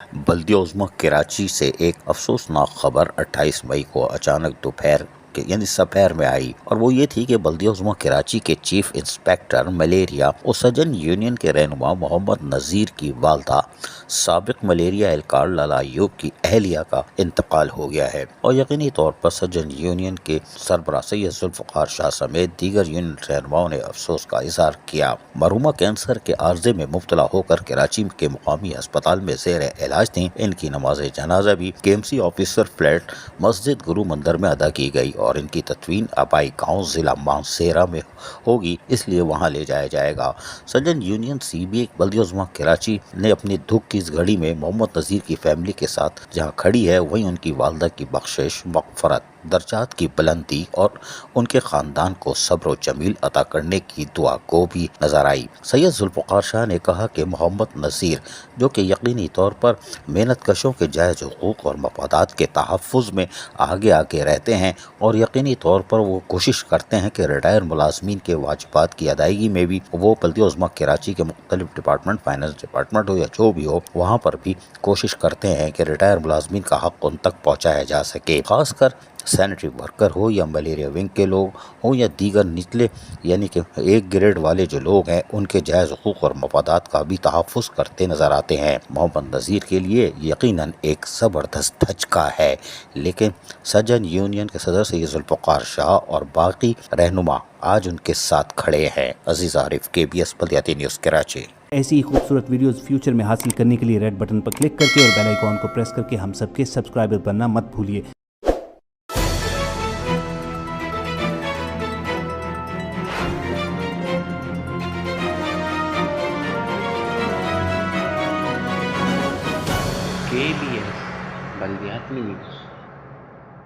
بلدیہ عظمی کراچی سے ایک افسوسناک خبر 28 مئی کو اچانک دوپہر سپہر میں آئی، اور وہ یہ تھی کہ بلدیہ عظمی کراچی کے چیف انسپیکٹر ملیریا اسجن یونین کے رہنما محمد نذیر کی والدہ سابق ملیریا اہلکار لالا ایوب کی اہلیہ کا انتقال ہو گیا ہے، اور یقینی طور پر سجن یونین کے سربراہ سید ذوالفقار شاہ سمیت دیگر یونین رہنماؤں نے افسوس کا اظہار کیا۔ مرحومہ کینسر کے عارضے میں مبتلا ہو کر کراچی کے مقامی اسپتال میں زیر علاج تھیں۔ ان کی نماز جنازہ بھی کے ایم سی آفیسر فلیٹ مسجد گرو مندر میں ادا کی گئی، اور ان کی تدفین آبائی گاؤں ضلع مانسہرہ میں ہوگی، اس لیے وہاں لے جایا جائے گا۔ سجن یونین سی بی بلدیہ عظمی کراچی نے اپنی دکھ کی اس گھڑی میں محمد نذیر کی فیملی کے ساتھ جہاں کھڑی ہے، وہیں ان کی والدہ کی بخشش، مغفرت، درجات کی بلندی اور ان کے خاندان کو صبر و جمیل عطا کرنے کی دعا کو بھی نظر آئی۔ سید ذوالفقار شاہ نے کہا کہ محمد نذیر جو کہ یقینی طور پر محنت کشوں کے جائز حقوق اور مفادات کے تحفظ میں آگے رہتے ہیں، اور یقینی طور پر وہ کوشش کرتے ہیں کہ ریٹائر ملازمین کے واجبات کی ادائیگی میں بھی وہ بلدیہ عظمی کراچی کے مختلف ڈپارٹمنٹ، فائنانس ڈپارٹمنٹ ہو یا جو بھی ہو، وہاں پر بھی کوشش کرتے ہیں کہ ریٹائر ملازمین کا حق ان تک پہنچایا جا سکے، خاص کر سینیٹری ورکر ہو یا ملیریا ونگ کے لوگ ہوں یا دیگر نچلے یعنی کہ ایک گریڈ والے جو لوگ ہیں، ان کے جائز حقوق اور مفادات کا بھی تحفظ کرتے نظر آتے ہیں۔ محمد نذیر کے لیے یقیناً ایک زبردست دھچکا ہے، لیکن سجن یونین کے صدر سید ذوالفقار شاہ اور باقی رہنما آج ان کے ساتھ کھڑے ہیں۔ عزیز عارف، KBS بلدیاتی نیوز کراچی۔ ایسی ہی خوبصورت ویڈیوز فیوچر میں حاصل کرنے کے لیے ریڈ بٹن پر کلک کر کے اور بیل آئیکن کو پریس کر کے ہم سب کے سبسکرائبر بننا مت بھولیے۔ KBS بلدیاتی نیوز۔